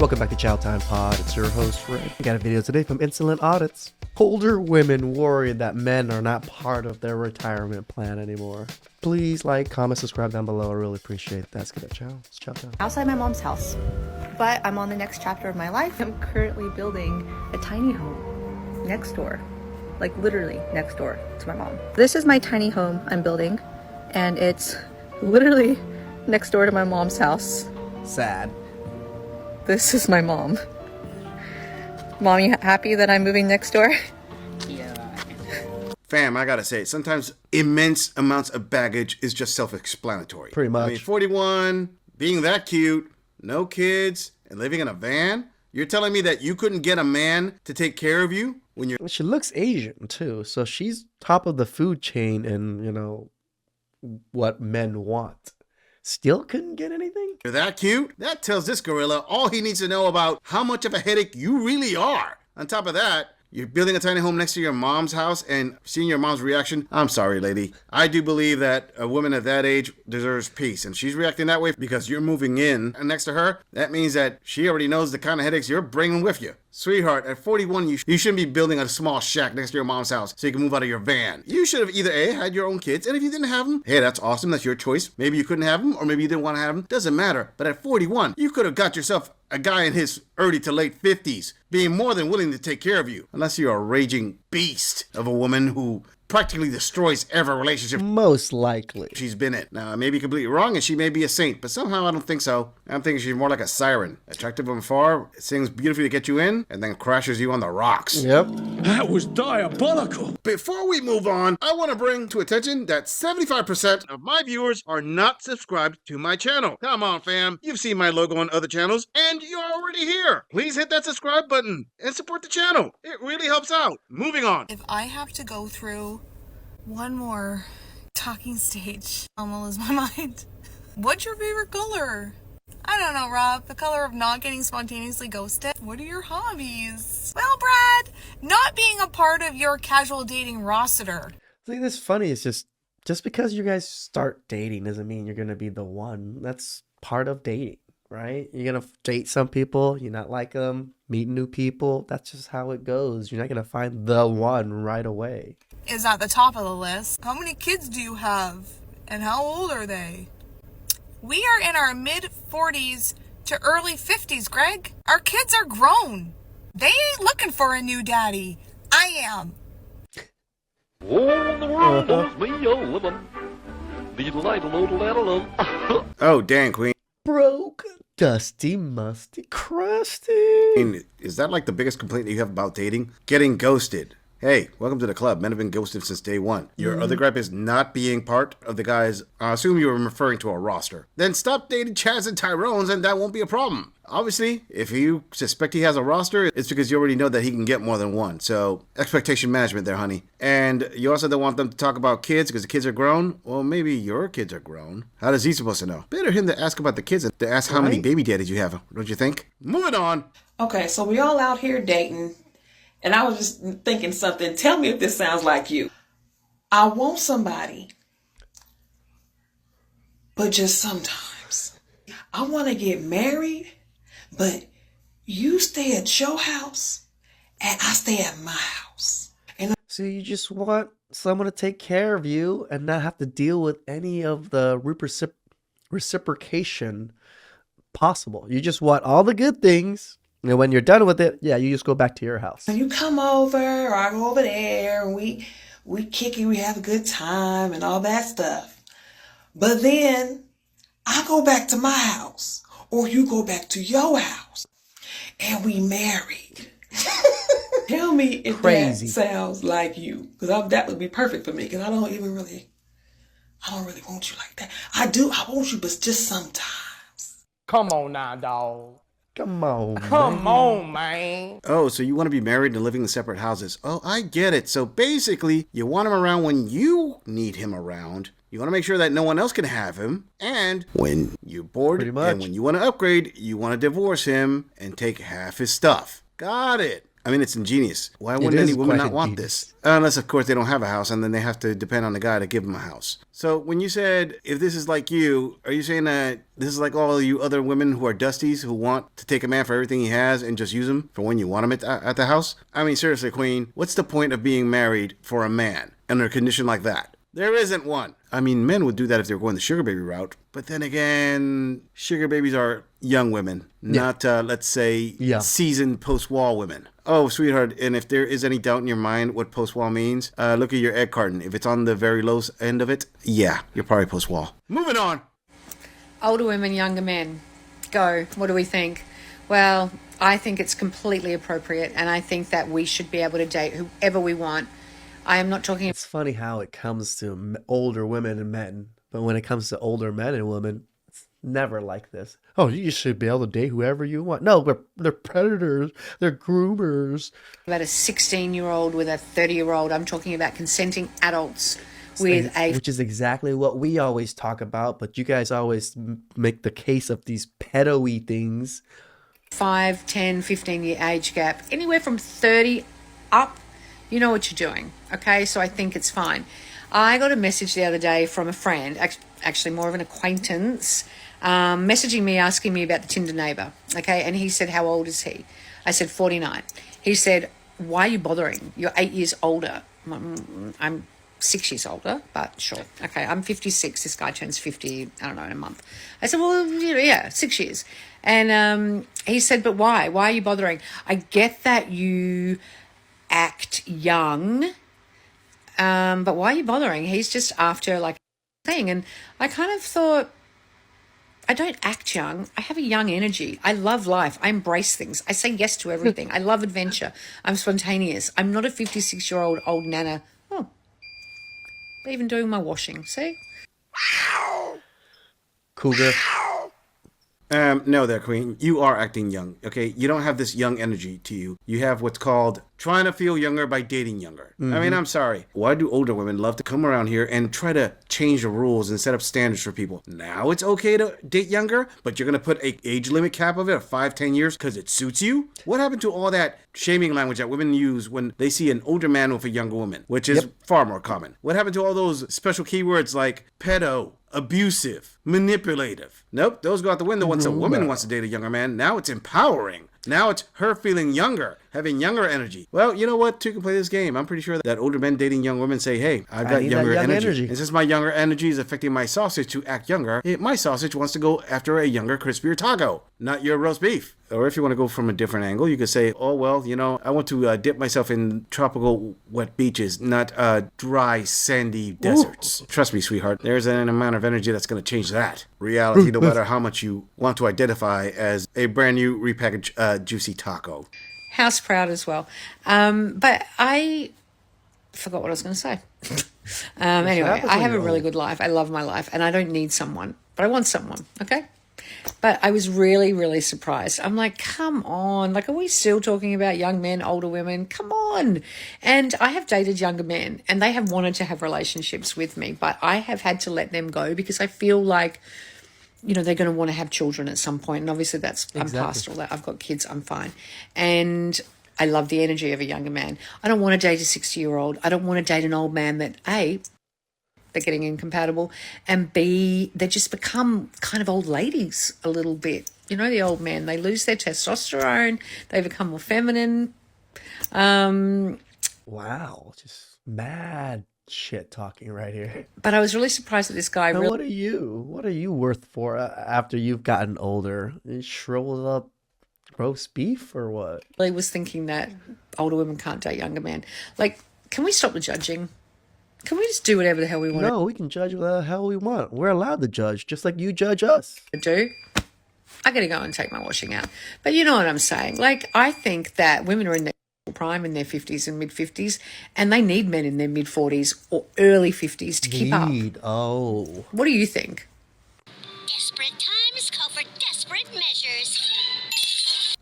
Welcome back to TheChowTimePod. It's your host, Fred. We got a video today from Insolent Audits. Older women worried that men are not part of their retirement plan anymore. Please like, comment, subscribe down below. I really appreciate that. Let's get that chow. It's chow time. Outside my mom's house, but I'm on the next chapter of my life. I'm currently building a tiny home next door, like literally next door to my mom. This is my tiny home I'm building, and it's literally next door to my mom's house. Sad. This is my mom. Mom, you happy that I'm moving next door? Fam, I gotta say, sometimes immense amounts of baggage is just self-explanatory. Pretty much. I mean, 41, being that cute, no kids, and living in a van? You're telling me that you couldn't get a man to take care of you when you're... She looks Asian, too. So she's top of the food chain and, what men want. Still couldn't get anything? You're that cute? That tells this gorilla all he needs to know about how much of a headache you really are. On top of that, you're building a tiny home next to your mom's house and seeing your mom's reaction. I'm sorry, lady. I do believe that a woman at that age deserves peace. And she's reacting that way because you're moving in next to her. That means that she already knows the kind of headaches you're bringing with you. Sweetheart, at 41, you shouldn't be building a small shack next to your mom's house so you can move out of your van. You should have either A, had your own kids, and if you didn't have them, hey, that's awesome. That's your choice. Maybe you couldn't have them, or maybe you didn't want to have them. Doesn't matter. But at 41, you could have got yourself a guy in his early to late 50s being more than willing to take care of you. Unless you're a raging beast of a woman who practically destroys every relationship Most likely. she's been in. Now, I may be completely wrong, and she may be a saint, but somehow I don't think so. I'm thinking she's more like a siren. Attractive from afar, sings beautifully to get you in, and then crashes you on the rocks. Yep. That was diabolical. Before we move on, I want to bring to attention that 75% of my viewers are not subscribed to my channel. Come on, fam. You've seen my logo on other channels, and you're already here. Please hit that subscribe button and support the channel. It really helps out. Moving on. If I have to go through one more talking stage, I'm gonna lose my mind. What's your favorite color? I don't know, Rob. The color of not getting spontaneously ghosted. What are your hobbies? Well, Brad, not being a part of your casual dating roster. I think that's funny. It's just because you guys start dating doesn't mean you're going to be the one. That's part of dating, right? You're going to date some people, you not like them, meet new people. That's just how it goes. You're not going to find the one right away. Is at the top of the list. How many kids do you have? And how old are they? We are in our mid-40s to early 50s, Greg. Our kids are grown. They ain't looking for a new daddy. I am. Oh, the world owes me a living. Oh, dang, Queen. Broke, dusty, musty, crusty. Is that like the biggest complaint that you have about dating? Getting ghosted. Hey, welcome to the club. Men have been ghosted since day one. Your other gripe is not being part of the guys. I assume you were referring to a roster. Then stop dating Chaz and Tyrones and that won't be a problem. Obviously, if you suspect he has a roster, it's because you already know that he can get more than one. So, expectation management there, honey. And you also don't want them to talk about kids because the kids are grown. Well, maybe your kids are grown. How is he supposed to know? Better him to ask about the kids than to ask how many baby daddies you have, don't you think? Moving on. Okay, so we all out here dating, and I was just thinking something. Tell me if this sounds like you. I want somebody, but just sometimes. I want to get married, but you stay at your house, and I stay at my house. And So you just want someone to take care of you and not have to deal with any of the reciprocation possible. You just want all the good things. And when you're done with it, yeah, you just go back to your house. you come over, or I go over there, and we kick it, we have a good time, and all that stuff. But then I go back to my house, or you go back to your house, and we married. Tell me if Crazy. that sounds like you, because that would be perfect for me. Because I don't really want you like that. I want you, but just sometimes. Come on now, dog. Come on, Come on, man. Oh, so you want to be married and living in separate houses. Oh, I get it. So basically, you want him around when you need him around. You want to make sure that no one else can have him. And when you're bored Pretty much. and when you want to upgrade, you want to divorce him and take half his stuff. Got it. I mean, it's ingenious. Why It wouldn't is any woman quite not want ingenious. this? Unless, of course, they don't have a house and then they have to depend on the guy to give them a house. So when you said, if this is like you, are you saying that this is like all you other women who are dusties who want to take a man for everything he has and just use him for when you want him at the house? I mean, seriously, Queen, what's the point of being married for a man under a condition like that? There isn't one. I mean, men would do that if they were going the sugar baby route. But then again, sugar babies are young women, not, let's say, seasoned post-wall women. Oh, sweetheart, and if there is any doubt in your mind what post-wall means, look at your egg carton. If it's on the very low end of it, yeah, you're probably post-wall. Moving on. Older women, younger men. Go. What do we think? Well, I think it's completely appropriate, and I think that we should be able to date whoever we want. I am not talking. It's funny how it comes to older women and men, but when it comes to older men and women, it's never like this. Oh, you should be able to date whoever you want. No, they're predators. They're groomers. About a 16-year-old with a 30-year-old. I'm talking about consenting adults with a... Which is exactly what we always talk about, but you guys always make the case of these pedo-y things. 5, 10, 15-year age gap. Anywhere from 30 up, you know what you're doing. Okay, so I think it's fine. I got a message the other day from a friend, actually more of an acquaintance, messaging me, asking me about the Tinder neighbour. Okay, and he said, how old is he? I said, 49. He said, why are you bothering? You're 8 years older. I'm 6 years older, but sure. Okay, I'm 56. This guy turns 50, I don't know, in a month. I said, well, yeah, 6 years. And he said, but why? Why are you bothering? I get that you act young, but why are you bothering? He's just after like a thing. And I kind of thought, I don't act young. I have a young energy. I love life. I embrace things. I say yes to everything. I love adventure. I'm spontaneous. I'm not a 56-year-old old nana. Oh, even doing my washing. See? Cougar. No there, Queen. You are acting young, okay? You don't have this young energy to you. You have what's called trying to feel younger by dating younger. I mean, I'm sorry. Why do older women love to come around here and try to change the rules and set up standards for people? Now it's okay to date younger, but you're going to put a age limit cap of it of 5, 10 years because it suits you? What happened to all that shaming language that women use when they see an older man with a younger woman, which is far more common? What happened to all those special keywords like pedo, abusive, manipulative? Nope, those go out the window once a woman wants to date a younger man. Now it's empowering. Now it's her feeling younger, having younger energy. Well, you know what? Two can play this game. I'm pretty sure that older men dating young women say, hey, I've got younger energy. And since my younger energy is affecting my sausage to act younger, my sausage wants to go after a younger, crispier taco, not your roast beef. Or if you want to go from a different angle, you could say, oh, well, you know, I want to dip myself in tropical wet beaches, not dry, sandy deserts. Ooh. Trust me, sweetheart, there's an amount of energy that's going to change that reality, no matter how much you want to identify as a brand new repackaged juicy taco. House proud as well. But I forgot what I was going to say. Anyway, I have a really good life. I love my life, and I don't need someone, but I want someone, okay? But I was really, really surprised. I'm like, come on. Like, are we still talking about young men, older women? Come on. And I have dated younger men, and they have wanted to have relationships with me, but I have had to let them go because I feel like, you know, they're going to want to have children at some point. And obviously I'm past all that. I've got kids. I'm fine. And I love the energy of a younger man. I don't want to date a 60-year-old. I don't want to date an old man that, A, they're getting incompatible, and B, they just become kind of old ladies a little bit. You know, the old men, they lose their testosterone, they become more feminine. Wow, just mad shit talking right here. But I was really surprised that this guy. Now, what are you worth for after you've gotten older? You shriveled up roast beef or what? I was thinking that older women can't date younger men. Like, can we stop the judging? Can we just do whatever the hell we want? No, we can judge whatever the hell we want. We're allowed to judge, just like you judge us. I do. I got to go and take my washing out. But you know what I'm saying? Like, I think that women are in their prime, in their 50s and mid-50s, and they need men in their mid-40s or early 50s to keep up. Oh. What do you think? Desperate times call for desperate measures.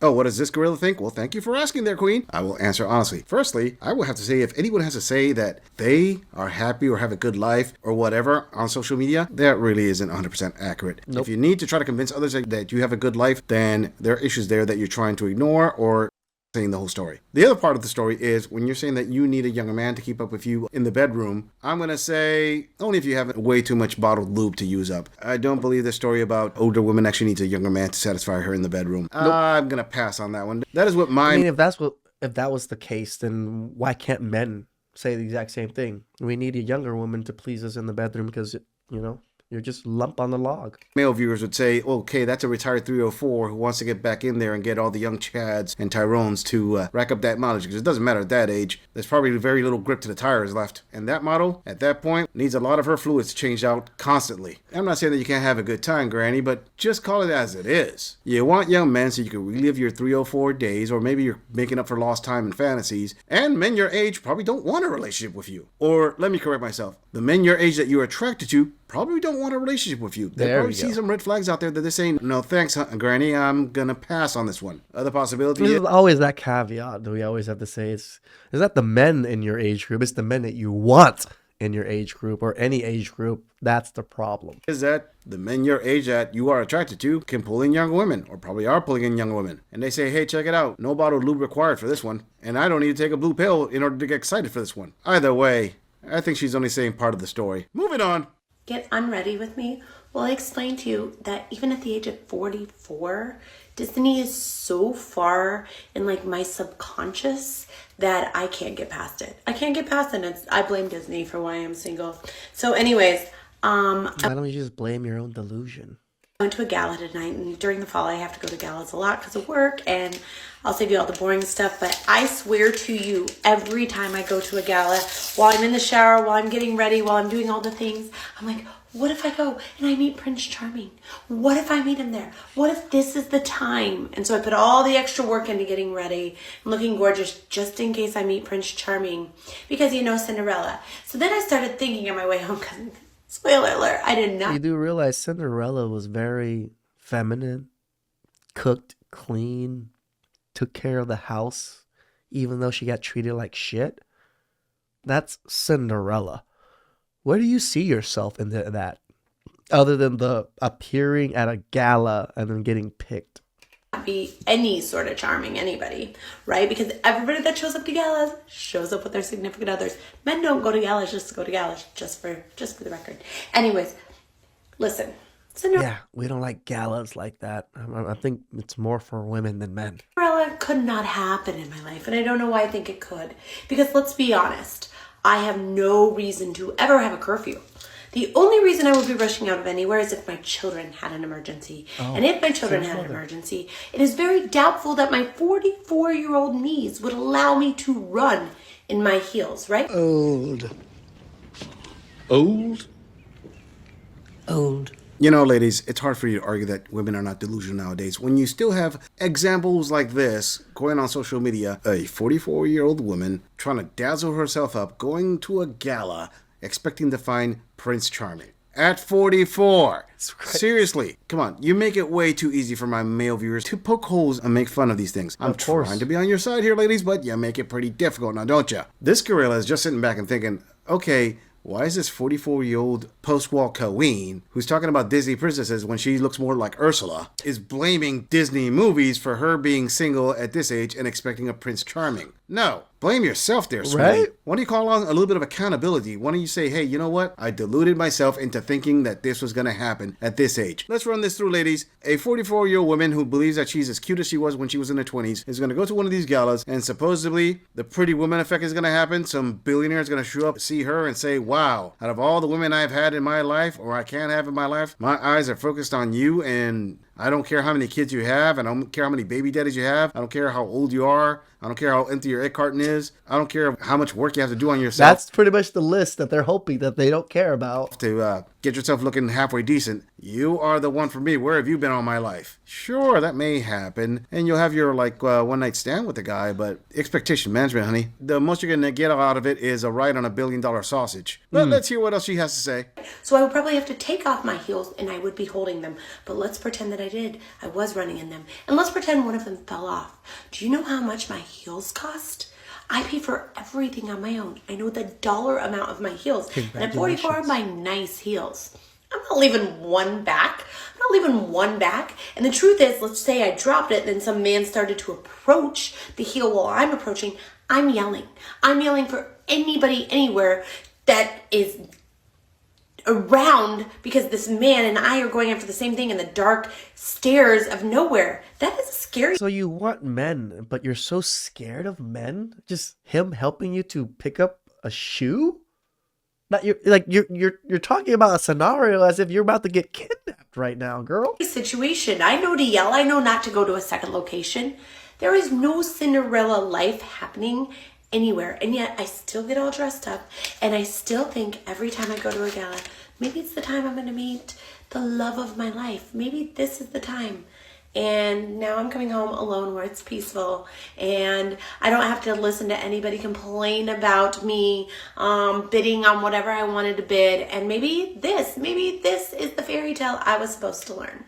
Oh, what does this gorilla think? Well, thank you for asking there, Queen. I will answer honestly. Firstly, I will have to say if anyone has to say that they are happy or have a good life or whatever on social media, that really isn't 100% accurate. Nope. If you need to try to convince others that you have a good life, then there are issues there that you're trying to ignore or saying the whole story. The other part of the story is when you're saying that you need a younger man to keep up with you in the bedroom, I'm going to say only if you have way too much bottled lube to use up. I don't believe the story about older women actually needs a younger man to satisfy her in the bedroom. Nope. I'm going to pass on that one. That is what I mean, if that was the case, then why can't men say the exact same thing? We need a younger woman to please us in the bedroom because, you're just lump on the log. Male viewers would say, okay, that's a retired 304 who wants to get back in there and get all the young Chads and Tyrones to rack up that mileage, because it doesn't matter at that age. There's probably very little grip to the tires left. And that model, at that point, needs a lot of her fluids changed out constantly. I'm not saying that you can't have a good time, Granny, but just call it as it is. You want young men so you can relive your 304 days, or maybe you're making up for lost time and fantasies, and men your age probably don't want a relationship with you. Or, let me correct myself, the men your age that you're attracted to probably don't want a relationship with you. They probably see some red flags out there that they're saying, no thanks, Granny, I'm gonna pass on this one. Other possibility There's always that caveat that we always have to say. It's not the men in your age group, it's the men that you want in your age group or any age group. That's the problem. Is that the men your age that you are attracted to can pull in young women, or probably are pulling in young women. And they say, hey, check it out. No bottled lube required for this one. And I don't need to take a blue pill in order to get excited for this one. Either way, I think she's only saying part of the story. Moving on. Get unready with me? Well, I explained to you that even at the age of 44, Disney is so far in my subconscious that I can't get past it. I can't get past it. I blame Disney for why I'm single. So anyways, why don't you just blame your own delusion? I went to a gala tonight, and during the fall I have to go to galas a lot because of work, and I'll save you all the boring stuff, but I swear to you, every time I go to a gala, while I'm in the shower, while I'm getting ready, while I'm doing all the things, I'm like, what if I go and I meet Prince Charming? What if I meet him there? What if this is the time? And so I put all the extra work into getting ready and looking gorgeous just in case I meet Prince Charming, because Cinderella. So then I started thinking on my way home, because spoiler alert, I did not. You do realize Cinderella was very feminine, cooked, clean, took care of the house, even though she got treated like shit. That's Cinderella. Where do you see yourself in that? Other than the appearing at a gala and then getting picked. Be any sort of charming anybody, right? Because everybody that shows up to galas shows up with their significant others. Men don't go to galas just to go to galas, just for the record. Anyways, listen. Yeah, we don't like galas like that. I think it's more for women than men. Cinderella could not happen in my life, and I don't know why I think it could. Because let's be honest, I have no reason to ever have a curfew. The only reason I would be rushing out of anywhere is if my children had an emergency. And if my children had an emergency, it is very doubtful that my 44-year-old knees would allow me to run in my heels, right? Old. You know, ladies, it's hard for you to argue that women are not delusional nowadays when you still have examples like this going on social media. A 44-year-old woman trying to dazzle herself up, going to a gala, expecting to find Prince Charming. At 44. Seriously. Come on. You make it way too easy for my male viewers to poke holes and make fun of these things. I'm trying to be on your side here, ladies, but you make it pretty difficult now, don't you? This gorilla is just sitting back and thinking, okay, why is this 44-year-old post-war queen who's talking about Disney princesses when she looks more like Ursula is blaming Disney movies for her being single at this age and expecting a Prince Charming? No. Blame yourself there, sweetie. Right? Why don't you call on a little bit of accountability? Why don't you say, hey, you know what? I deluded myself into thinking that this was going to happen at this age. Let's run this through, ladies. A 44-year-old woman who believes that she's as cute as she was when she was in her 20s is going to go to one of these galas, and supposedly the pretty woman effect is going to happen. Some billionaire is going to show up, see her, and say, wow, out of all the women I've had in my life, or I can't have in my life, my eyes are focused on you, and I don't care how many kids you have, and I don't care how many baby daddies you have. I don't care how old you are. I don't care how empty your egg carton is. I don't care how much work you have to do on yourself. That's pretty much the list that they're hoping that they don't care about. To get yourself looking halfway decent. You are the one for me. Where have you been all my life? Sure, that may happen. And you'll have your one night stand with the guy, but expectation management, honey. The most you're going to get out of it is a ride on $1 billion sausage. But let's hear what else she has to say. So I would probably have to take off my heels and I would be holding them. But let's pretend that I did. I was running in them. And let's pretend one of them fell off. Do you know how much my heels cost? I pay for everything on my own. I know the dollar amount of my heels. And at 44, I buy nice heels. I'm not leaving one back. I'm not leaving one back. And the truth is, let's say I dropped it, then some man started to approach the heel while I'm approaching. I'm yelling. I'm yelling for anybody, anywhere that is around, because this man and I are going after the same thing in the dark stairs of nowhere. That is scary. So you want men, but you're so scared of men? Just him helping you to pick up a shoe? Not you're talking about a scenario as if you're about to get kidnapped right now, girl. Situation. I know to yell. I know not to go to a second location. There is no Cinderella life happening anywhere, and yet I still get all dressed up, and I still think every time I go to a gala, maybe it's the time I'm going to meet the love of my life. Maybe this is the time. And now I'm coming home alone where it's peaceful, and I don't have to listen to anybody complain about me bidding on whatever I wanted to bid. And maybe this is the fairy tale I was supposed to learn.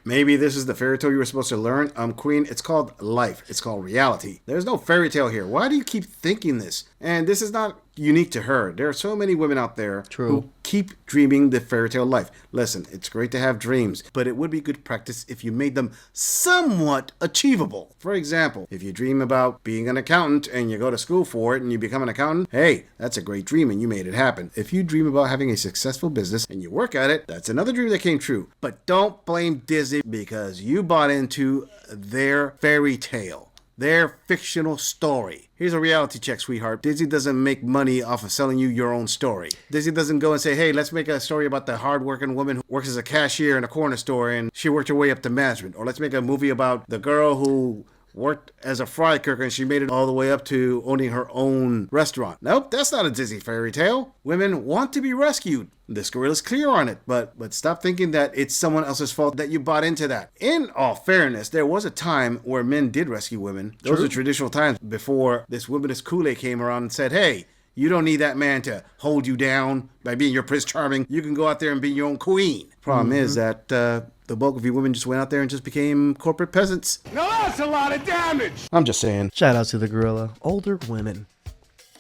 Maybe this is the fairy tale you were supposed to learn. Queen, it's called life. It's called reality. There's no fairy tale here. Why do you keep thinking this? And this is not unique to her. There are so many women out there who keep dreaming the fairy tale life. Listen, it's great to have dreams, but it would be good practice if you made them somewhat achievable. For example, if you dream about being an accountant and you go to school for it and you become an accountant, hey, that's a great dream and you made it happen. If you dream about having a successful business and you work at it, that's another dream that came true. But don't blame Disney because you bought into their fairy tale, their fictional story. Here's a reality check, sweetheart. Disney doesn't make money off of selling you your own story. Disney doesn't go and say, hey, let's make a story about the hardworking woman who works as a cashier in a corner store and she worked her way up to management. Or let's make a movie about the girl who worked as a fry cooker and she made it all the way up to owning her own restaurant. Nope, that's not a Disney fairy tale. Women want to be rescued. This gorilla's clear on it, but stop thinking that it's someone else's fault that you bought into that. In all fairness, there was a time where men did rescue women. Those are traditional times before this womanist Kool-Aid came around and said, hey, you don't need that man to hold you down by being your Prince Charming. You can go out there and be your own queen. Problem is that the bulk of you women just went out there and just became corporate peasants. Now that's a lot of damage. I'm just saying. Shout out to the gorilla. Older women,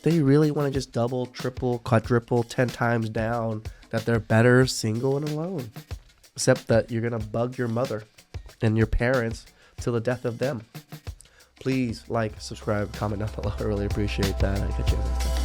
they really want to just double, triple, quadruple, 10 times down that they're better single and alone. Except that you're going to bug your mother and your parents till the death of them. Please like, subscribe, comment down below. I really appreciate that. I catch you next time.